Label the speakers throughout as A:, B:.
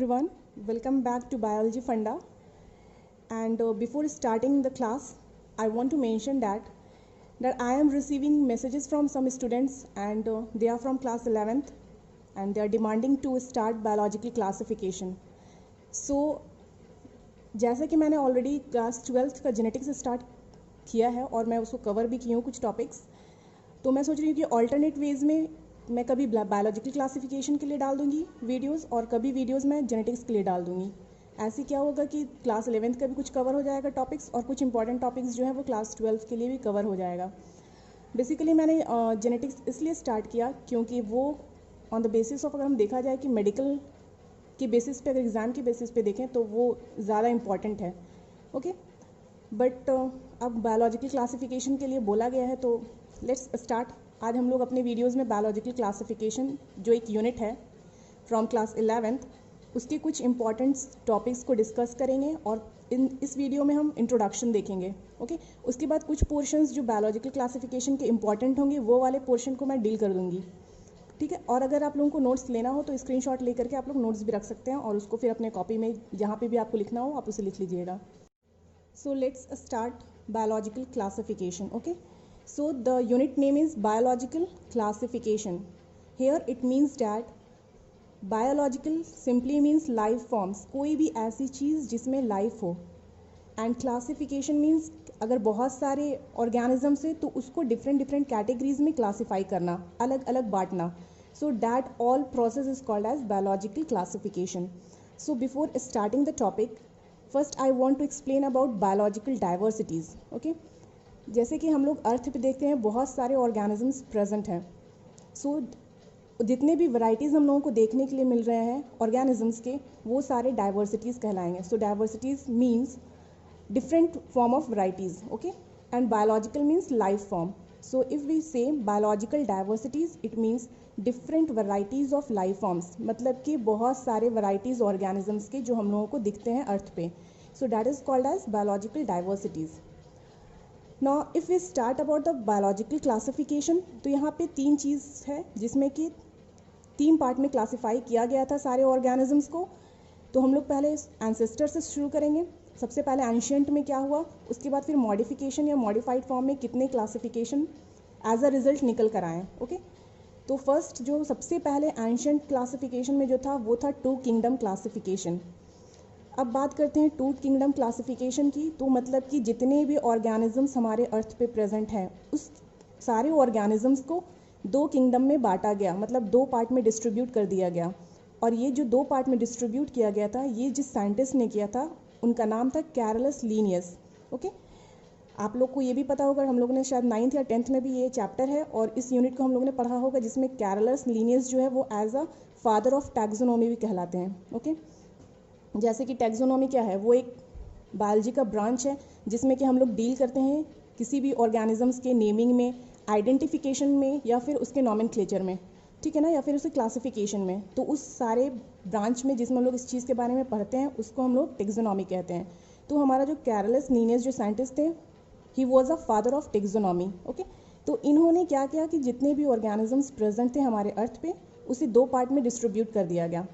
A: everyone, welcome back to Biology Funda. And before starting the class, I want to mention that I am receiving messages from some students and they are from class 11th and they are demanding to start biological classification. So जैसे कि मैंने already class 12th का genetics start किया है और मैं उसको cover भी की हूँ कुछ टॉपिक्स, तो मैं सोच रही हूँ कि ऑल्टरनेट वेज में मैं कभी बायोलॉजिकल क्लासिफिकेशन के लिए डाल दूँगी वीडियोस और कभी वीडियोस मैं जेनेटिक्स के लिए डाल दूँगी। ऐसे क्या होगा कि क्लास 11th का भी कुछ कवर हो जाएगा टॉपिक्स और कुछ इंपॉर्टेंट टॉपिक्स जो है वो क्लास 12th के लिए भी कवर हो जाएगा। बेसिकली मैंने जेनेटिक्स इसलिए स्टार्ट किया क्योंकि वो ऑन द बेसिस ऑफ, अगर हम देखा जाए कि मेडिकल के बेसिस पे, अगर एग्ज़ाम के बेसिस पे देखें तो वो ज़्यादा इम्पॉर्टेंट है। ओके, बट अब बायोलॉजिकल क्लासिफिकेशन के लिए बोला गया है तो लेट्स स्टार्ट। आज हम लोग अपने वीडियोस में बायोलॉजिकल क्लासिफिकेशन जो एक यूनिट है फ्रॉम क्लास 11th उसके कुछ इंपॉर्टेंट टॉपिक्स को डिस्कस करेंगे और इस वीडियो में हम इंट्रोडक्शन देखेंगे। ओके, उसके बाद कुछ पोर्शंस जो बायोलॉजिकल क्लासिफिकेशन के इंपॉर्टेंट होंगे वो वाले पोर्शन को मैं डील कर दूँगी। ठीक है, और अगर आप लोगों को नोट्स लेना हो तो स्क्रीनशॉट लेकर के आप लोग नोट्स भी रख सकते हैं और उसको फिर अपने कॉपी में जहाँ पे भी आपको लिखना हो आप उसे लिख लीजिएगा। So let's start biological classification. Okay, so the unit name is biological classification. Here it means that biological simply means life forms, कोई भी ऐसी चीज़ जिसमें लाइफ हो, एंड क्लासिफिकेशन मीन्स अगर बहुत सारे ऑर्गेनिजम्स है तो उसको डिफरेंट कैटेगरीज में क्लासीफाई करना, अलग अलग बांटना। So that all process is called as biological classification. So before starting the topic, first I want to explain about biological diversities. Okay, जैसे कि हम लोग अर्थ पे देखते हैं बहुत सारे ऑर्गेनिजम्स प्रेजेंट हैं। सो जितने भी वैरायटीज़ हम लोगों को देखने के लिए मिल रहे हैं ऑर्गेनिजम्स के, वो सारे डाइवर्सिटीज़ कहलाएंगे। So diversities means different form of varieties, okay, and biological means life form. So if we say biological diversities, it means different varieties of life forms, मतलब कि बहुत सारे varieties organisms के जो हम लोगों को दिखते हैं अर्थ पे। So that is called as biological diversities. Now if we start about the biological classification, तो यहाँ पे तीन चीज़ है जिसमें कि तीन पार्ट में क्लासीफाई किया गया था सारे organisms को। तो हम लोग पहले एंसेस्टर से शुरू करेंगे। सबसे पहले एंशियंट में क्या हुआ, उसके बाद फिर मॉडिफिकेशन या मॉडिफाइड फॉर्म में कितने क्लासिफिकेशन एज अ रिजल्ट निकल कर आए। ओके, तो फर्स्ट जो सबसे पहले एंशियंट क्लासिफिकेशन में जो था वो था टू किंगडम क्लासिफिकेशन। अब बात करते हैं टू किंगडम क्लासिफिकेशन की, तो मतलब कि जितने भी ऑर्गेनिजम्स हमारे अर्थ पे प्रेजेंट हैं उस सारे ऑर्गेनिजम्स को दो किंगडम में बांटा गया, मतलब दो पार्ट में डिस्ट्रीब्यूट कर दिया गया। और ये जो दो पार्ट में डिस्ट्रीब्यूट किया गया था, ये जिस साइंटिस्ट ने किया था उनका नाम था कैरलस लीनियस। ओके, आप लोग को ये भी पता होगा, हम लोगों ने शायद 9th या 10th में भी ये चैप्टर है और इस यूनिट को हम लोगों ने पढ़ा होगा जिसमें कैरलस लीनियस जो है वो as a father of taxonomy भी कहलाते हैं। ओके, जैसे कि टैक्सोनॉमी क्या है, वो एक बायोलॉजी का ब्रांच है जिसमें कि हम लोग डील करते हैं किसी भी ऑर्गेनिजम्स के नेमिंग में, आइडेंटिफिकेशन में या फिर उसके नॉमेनक्लेचर में, ठीक है ना, या फिर उसे क्लासिफिकेशन में। तो उस सारे ब्रांच में जिसमें हम लोग इस चीज़ के बारे में पढ़ते हैं उसको हम लोग टैक्सोनॉमी कहते हैं। तो हमारा जो कैरलस लीनियस जो साइंटिस्ट थे, he was a father of taxonomy. Okay, तो इन्होंने क्या किया कि जितने भी ऑर्गेनिजम्स प्रेजेंट थे हमारे अर्थ पे उसे दो पार्ट में डिस्ट्रीब्यूट कर दिया गया।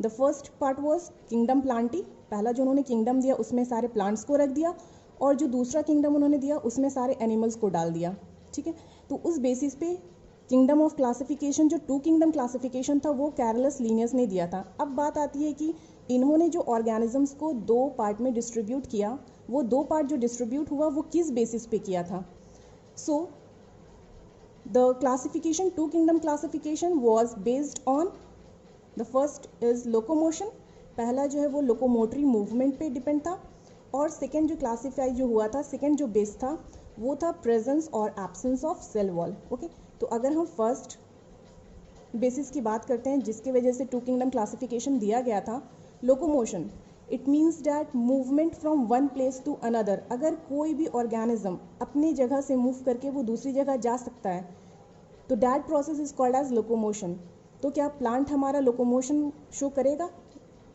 A: The first part was kingdom Plantae, पहला जो उन्होंने किंगडम दिया उसमें सारे प्लांट्स को रख दिया, और जो दूसरा किंगडम उन्होंने दिया उसमें सारे एनिमल्स को डाल दिया। ठीक है, तो उस बेसिस पे किंगडम ऑफ क्लासिफिकेशन, जो टू किंगडम क्लासिफिकेशन था वो कैरलस लीनियस ने दिया था। अब बात आती है कि इन्होंने जो ऑर्गेनिजम्स को दो पार्ट में डिस्ट्रीब्यूट किया, वो दो पार्ट जो डिस्ट्रीब्यूट हुआ वो किस बेसिस पे किया था। So the classification, two kingdom classification was based on the first is locomotion, पहला जो है वो लोकोमोटरी मूवमेंट पे डिपेंड था, और सेकेंड जो क्लासीफाई जो हुआ था, सेकेंड जो बेस था वो था प्रेजेंस और absence of cell wall. Okay, तो अगर हम फर्स्ट बेसिस की बात करते हैं जिसकी वजह से टू किंगडम क्लासिफिकेशन दिया गया था, locomotion, it means that movement from one place to another. अगर कोई भी ऑर्गेनिज्म अपनी जगह से मूव करके वो दूसरी जगह जा सकता है तो that process is called as locomotion. तो क्या प्लांट हमारा लोकोमोशन शो करेगा?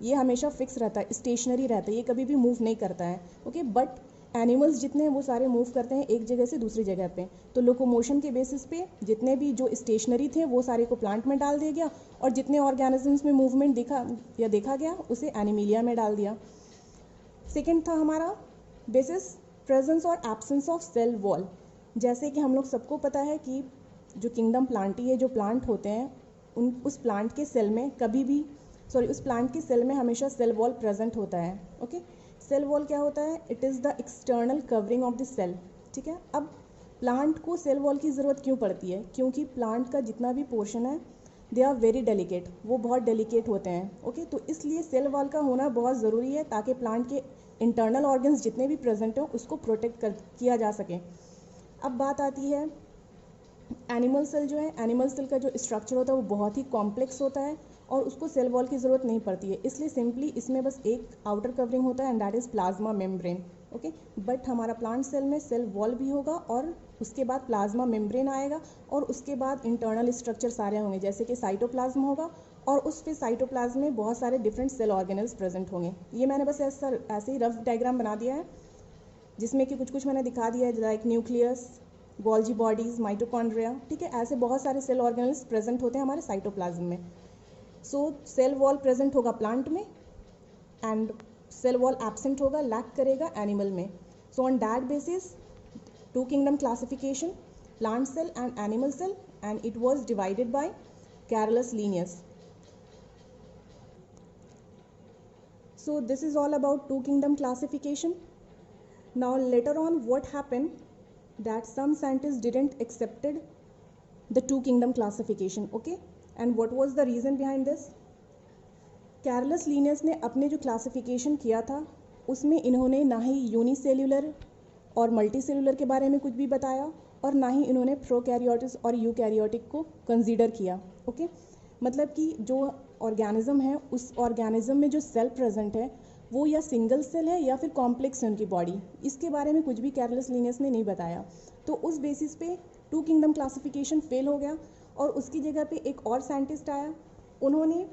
A: ये हमेशा फिक्स रहता है, स्टेशनरी रहता है, ये कभी भी मूव नहीं करता है। ओके, बट एनिमल्स जितने हैं वो सारे मूव करते हैं एक जगह से दूसरी जगह पे, तो लोकोमोशन के बेसिस पे जितने भी जो स्टेशनरी थे वो सारे को प्लांट में डाल दिया गया, और जितने ऑर्गेनिजम्स में मूवमेंट देखा गया उसे एनिमिलिया में डाल दिया। सेकेंड था हमारा बेसिस प्रेजेंस और एब्सेंस ऑफ सेल वॉल। जैसे कि हम लोग सबको पता है कि जो किंगडम प्लांटी है, जो प्लांट होते हैं उस प्लांट के सेल में उस प्लांट के सेल में हमेशा सेल वॉल प्रेजेंट होता है। ओके, सेल वॉल क्या होता है? It is the external covering of the cell. ठीक है, अब प्लांट को सेल वॉल की ज़रूरत क्यों पड़ती है? क्योंकि प्लांट का जितना भी पोर्शन है दे आर वेरी डेलिकेट, वो बहुत डेलिकेट होते हैं। ओके, तो इसलिए सेल वॉल का होना बहुत ज़रूरी है ताकि प्लांट के इंटरनल ऑर्गन्स जितने भी प्रेजेंट हो उसको प्रोटेक्ट किया जा सके। अब बात आती है एनिमल सेल जो है, एनिमल सेल का जो स्ट्रक्चर होता है वो बहुत ही कॉम्प्लेक्स होता है और उसको सेल वॉल की ज़रूरत नहीं पड़ती है, इसलिए सिंपली इसमें बस एक आउटर कवरिंग होता है and that is plasma membrane. Okay, but हमारा प्लांट सेल में सेल वॉल भी होगा और उसके बाद प्लाज्मा मेम्ब्रेन आएगा और उसके बाद इंटरनल स्ट्रक्चर सारे होंगे, जैसे कि साइटोप्लाज्म होगा और उस फिर साइटोप्लाज्म में बहुत सारे डिफरेंट सेल ऑर्गेनल्स प्रेजेंट होंगे। ये मैंने बस ऐसे ही रफ डायग्राम बना दिया है जिसमें कि कुछ मैंने दिखा दिया है, like nucleus, Golgi bodies, mitochondria. ठीक है, ऐसे बहुत सारे सेल ऑर्गेनल्स प्रेजेंट होते हैं हमारे साइटोप्लाज्म में। सो सेल वॉल प्रेजेंट होगा प्लांट में एंड सेल वॉल एब्सेंट होगा, लैक करेगा एनिमल में। So on that basis two kingdom classification, plant cell and animal cell, and it was divided by Carolus Linnaeus. So this is all about two kingdom classification. Now later on what happened that some scientists didn't accepted the two kingdom classification. Okay, and what was the reason behind this? Carolus Linnaeus ने अपने जो classification किया था उसमें इन्होंने ना ही unicellular और multicellular के बारे में कुछ भी बताया और ना ही इन्होंने प्रोकैरियोटिस और यूकैरियोटिक को कंसीडर किया। ओके, मतलब कि जो ऑर्गेनिज्म है उस ऑर्गेनिज्म में जो सेल प्रेजेंट है वो या सिंगल सेल है या फिर कॉम्प्लेक्स है उनकी बॉडी, इसके बारे में कुछ भी कैरलस लीनियस ने नहीं बताया। तो उस बेसिस पे टू किंगडम क्लासिफिकेशन फेल हो गया और उसकी जगह पे एक और साइंटिस्ट आया, उन्होंने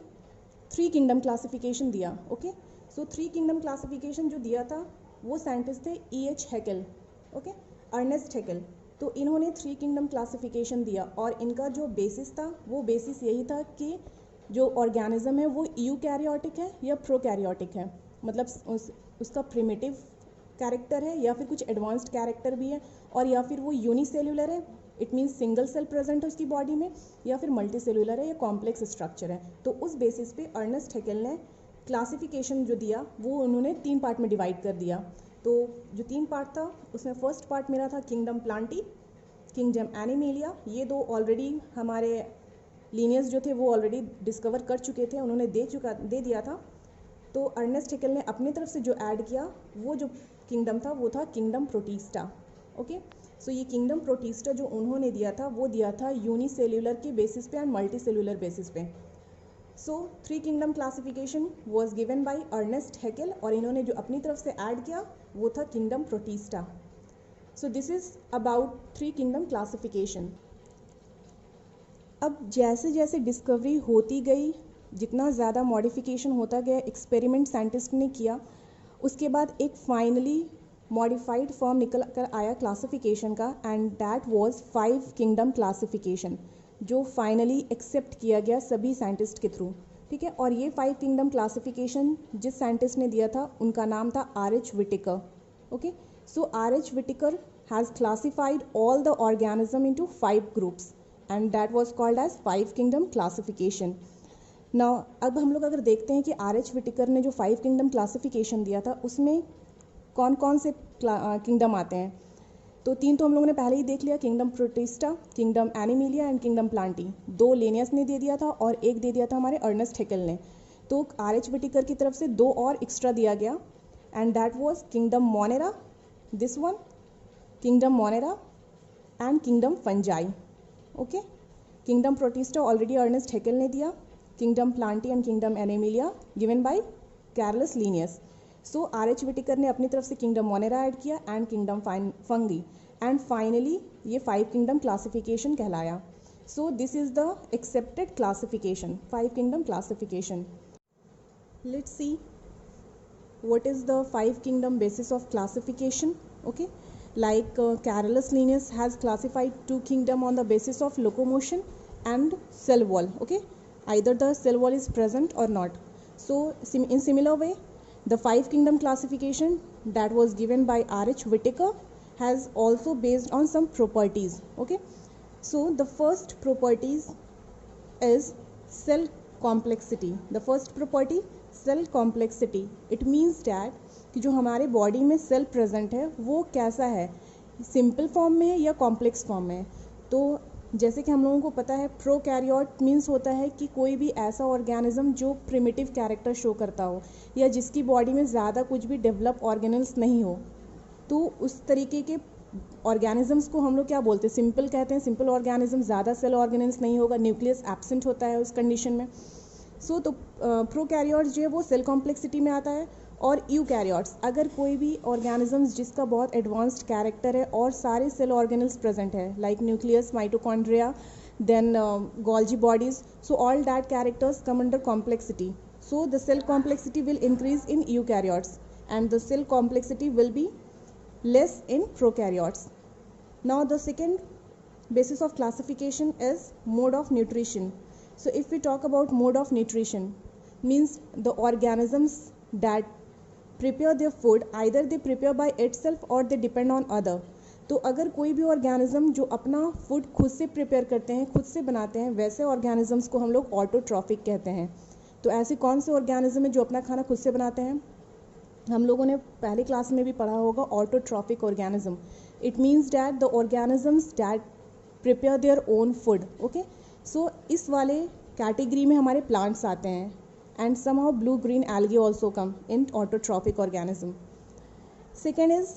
A: थ्री किंगडम क्लासिफिकेशन दिया। Okay, so three kingdom classification जो दिया था वो साइंटिस्ट थे E.H. Haeckel. Okay, Ernst Haeckel. तो इन्होंने थ्री किंगडम क्लासिफिकेशन दिया और इनका जो बेसिस था वो बेसिस यही था कि जो ऑर्गेनिज्म है वो यूकैरियोटिक है या प्रोकैरियोटिक है, मतलब उसका प्रिमिटिव कैरेक्टर है या फिर कुछ एडवांस्ड कैरेक्टर भी है, और या फिर वो यूनिसेल्युलर है, it means single cell present है उसकी बॉडी में, या फिर मल्टी सेल्युलर है या कॉम्प्लेक्स स्ट्रक्चर है। तो उस बेसिस पे अर्नेस्ट हैकेल ने क्लासिफिकेशन जो दिया वो उन्होंने तीन पार्ट में डिवाइड कर दिया। तो जो तीन पार्ट था उसमें फर्स्ट पार्ट मेरा था किंगडम प्लांटी, किंगडम एनिमेलिया। ये दो ऑलरेडी हमारे लीनियस जो थे वो ऑलरेडी डिस्कवर कर चुके थे, उन्होंने दे दिया था। तो अर्नेस्ट हैकेल ने अपनी तरफ से जो ऐड किया वो जो किंगडम था वो था किंगडम प्रोटिस्टा। ओके, सो ये किंगडम प्रोटिस्टा जो उन्होंने दिया था वो दिया था यूनिसेल्युलर के बेसिस पे एंड मल्टी सेल्युलर बेसिस पे। So three kingdom classification was given by Ernst Haeckel और इन्होंने जो अपनी तरफ से ऐड किया वो था kingdom protista. So this is about three kingdom classification. अब जैसे जैसे डिस्कवरी होती गई, जितना ज़्यादा मॉडिफिकेशन होता गया, एक्सपेरिमेंट साइंटिस्ट ने किया, उसके बाद एक फाइनली मॉडिफाइड फॉर्म निकल कर आया क्लासिफिकेशन का, and that was five kingdom classification, जो फाइनली एक्सेप्ट किया गया सभी साइंटिस्ट के थ्रू। ठीक है, और ये फाइव किंगडम क्लासिफिकेशन जिस साइंटिस्ट ने दिया था उनका नाम था R.H. Whittaker. Okay, so R.H. Whittaker has classified all the organism into 5 groups and that was called as five kingdom classification. Now अब हम लोग अगर देखते हैं कि R.H. विटिकर ने जो फाइव किंगडम क्लासिफिकेशन दिया था उसमें कौन कौन से किंगडम आते हैं, तो तीन तो हम लोगों ने पहले ही देख लिया, kingdom protista, kingdom animalia and kingdom Plantae. दो लेनियस ने दे दिया था और एक दे दिया था हमारे अर्नेस्ट हैकेल ने। तो R.H. विटिकर की तरफ से दो और एक्स्ट्रा दिया गया and that was kingdom Monera, this one kingdom Monera and kingdom fungi. Okay, kingdom Protista already Ernst Haeckel ने दिया, kingdom Plantae and kingdom Animalia given by Carolus Linnaeus. So R.H. Whittaker ने अपनी तरफ से kingdom Monera add किया and kingdom fungi, and finally ये five kingdom classification कहलाया। So this is the accepted classification, five kingdom classification. Let's see what is the five kingdom basis of classification. Okay, like Carolus Linnaeus has classified two kingdom on the basis of locomotion and cell wall. Okay, either the cell wall is present or not. So in similar way, the five kingdom classification that was given by R.H. Whittaker has also based on some properties. Okay, so the first properties is cell complexity. The first property, cell complexity. It means that कि जो हमारे body में cell present है वो कैसा है, simple form में है या कॉम्प्लेक्स फॉर्म में है. तो जैसे कि हम लोगों को पता है प्रोकैरियोट मीन्स होता है कि कोई भी ऐसा ऑर्गेनिज्म जो प्रिमिटिव कैरेक्टर शो करता हो या जिसकी बॉडी में ज़्यादा कुछ भी डेवलप ऑर्गेनल्स नहीं हो, तो उस तरीके के ऑर्गेनिजम्स को हम लोग क्या बोलते हैं, सिंपल कहते हैं. सिंपल ऑर्गेनिज्म, ज़्यादा सेल ऑर्गेनल्स नहीं होगा, न्यूक्लियस एब्सेंट होता है उस कंडीशन में. सो तो प्रोकैरियोट्स जो है वो सेल कॉम्प्लेक्सिटी में आता है. और यूकैरियोट्स, अगर कोई भी ऑर्गेनिजम्स जिसका बहुत एडवांस्ड कैरेक्टर है और सारे सेल ऑर्गेनल्स प्रेजेंट है like nucleus, mitochondria, then Golgi bodies, so all that characters come under complexity. So the cell complexity will increase in eukaryotes and the cell complexity will be less in prokaryotes. Now the second basis of classification is mode of nutrition. So if we talk about mode of nutrition, means the organisms that prepare their food, either they prepare by itself or they depend on other. तो अगर कोई भी organism जो अपना food खुद से prepare करते हैं, खुद से बनाते हैं, वैसे ऑर्गेनिजम्स को हम लोग ऑटोट्रॉफिक कहते हैं. तो ऐसे कौन से ऑर्गेनिज्म है जो अपना खाना खुद से बनाते हैं? हम लोगों ने पहले क्लास में भी पढ़ा होगा autotrophic organism. It means that the organisms that prepare their own food. Okay, so इस वाले कैटेगरी में हमारे प्लांट्स आते हैं. And somehow blue green algae also come in autotrophic organism. Second is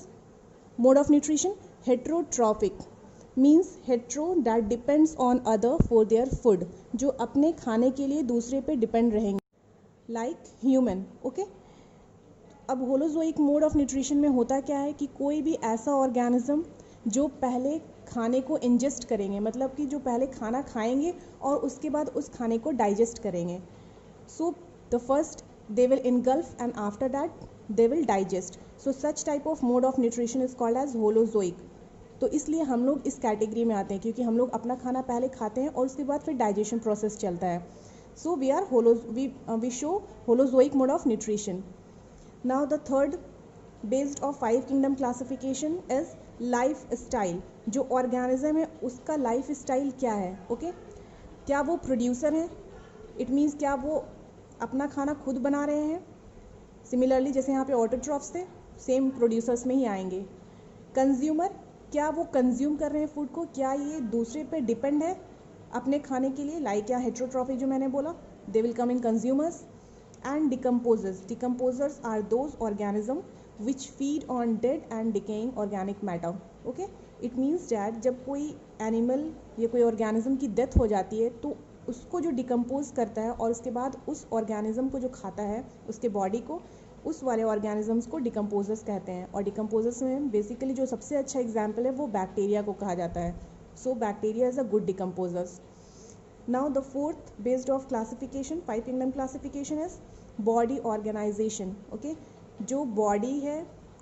A: mode of nutrition heterotrophic. Means hetero that depends on other for their food, जो अपने खाने के लिए दूसरे पे डिपेंड रहेंगे, लाइक ह्यूमन. ओके, अब होलोजोइक मोड ऑफ न्यूट्रिशन में होता क्या है कि कोई भी ऐसा ऑर्गेनिज्म जो पहले खाने को इंजेस्ट करेंगे, मतलब कि जो पहले खाना खाएंगे और उसके बाद उस खाने को डाइजेस्ट करेंगे. So the first they will engulf and after that they will digest. So such type of mode of nutrition is called as holozoic. तो इसलिए हम लोग इस कैटेगरी में आते हैं क्योंकि हम लोग अपना खाना पहले खाते हैं और उसके बाद फिर डाइजेशन प्रोसेस चलता है. So we show holozoic mode of nutrition. Now the third based of five kingdom classification is life style. जो ऑर्गेनिज्म है उसका लाइफ स्टाइल क्या है? ओके, क्या वो प्रोड्यूसर हैं? इट मीन्स क्या वो अपना खाना खुद बना रहे हैं? सिमिलरली जैसे यहाँ पे ऑटोट्रॉफ्स थे, सेम प्रोड्यूसर्स में ही आएंगे. कंज्यूमर, क्या वो कंज्यूम कर रहे हैं फूड को? क्या ये दूसरे पे डिपेंड है अपने खाने के लिए? लाइक या हेट्रोट्रॉफिक जो मैंने बोला, they will come in consumers. And decomposers. Decomposers are those organisms which feed on dead and decaying organic matter. Okay, it means that जब कोई एनिमल या कोई ऑर्गेनिज्म की डेथ हो जाती है तो उसको जो डिकम्पोज करता है और उसके बाद उस ऑर्गेनिज्म को जो खाता है, उसके बॉडी को, उस वाले ऑर्गेनिजम्स को डिकम्पोजर्स कहते हैं. और डिकम्पोजर्स में बेसिकली जो सबसे अच्छा एग्जाम्पल है वो बैक्टीरिया को कहा जाता है. So bacteria is a good decomposers. Now the fourth based of classification, five kingdom classification is body organization. Okay, जो बॉडी है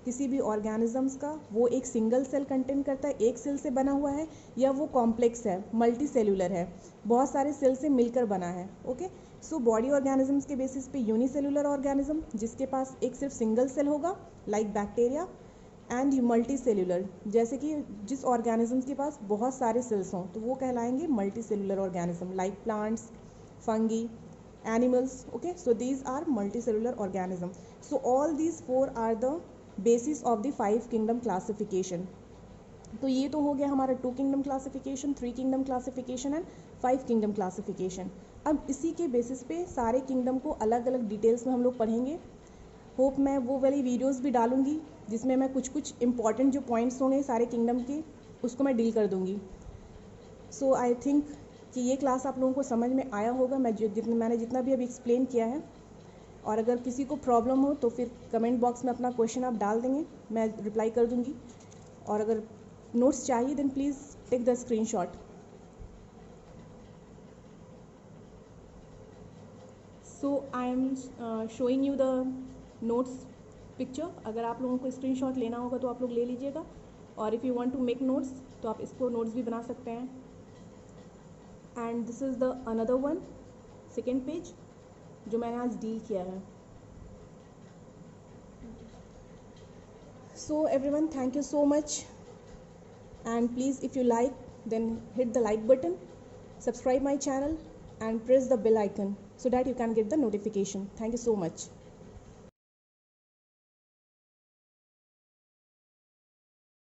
A: किसी भी ऑर्गेनिजम्स का वो एक सिंगल सेल कंटेन करता है, एक सेल से बना हुआ है, या वो कॉम्प्लेक्स है, मल्टी सेलुलर है, बहुत सारे सेल से मिलकर बना है. ओके, सो बॉडी ऑर्गेनिजम्स के बेसिस पे यूनिसेलुलर ऑर्गेनिज्म जिसके पास एक सिर्फ सिंगल सेल होगा like bacteria, and multi cellular जैसे कि जिस ऑर्गेनिजम्स के पास बहुत सारे सेल्स हों तो वो कहलाएंगे multi cellular organism like plants, fungi, animals. Okay, so these are multi cellular organism. So all these four are the basis of the five kingdom classification. तो ये तो हो गया हमारा two kingdom classification, three kingdom classification and five kingdom classification. अब इसी के basis पे सारे किंगडम को अलग अलग डिटेल्स में हम लोग पढ़ेंगे. होप मैं वो वाली वीडियोस भी डालूंगी जिसमें मैं कुछ इंपॉर्टेंट जो पॉइंट्स होंगे सारे किंगडम के उसको मैं डील कर दूंगी. सो आई थिंक कि ये क्लास आप लोगों को समझ में आया होगा. मैंने जितना भी अभी एक्सप्लेन किया है, और अगर किसी को प्रॉब्लम हो तो फिर कमेंट बॉक्स में अपना क्वेश्चन आप डाल देंगे, मैं रिप्लाई कर दूंगी. और अगर नोट्स चाहिए then please take the screenshot. So I am showing you the notes picture, अगर आप लोगों को स्क्रीनशॉट लेना होगा तो आप लोग ले लीजिएगा, और if you want to make notes तो आप इसको नोट्स भी बना सकते हैं. And this is the another one, second page जो मैंने आज डील किया है. So everyone, thank you so much, and please, if you like, then hit the like button, subscribe my channel, and press the bell icon so that you can get the notification. Thank you so much.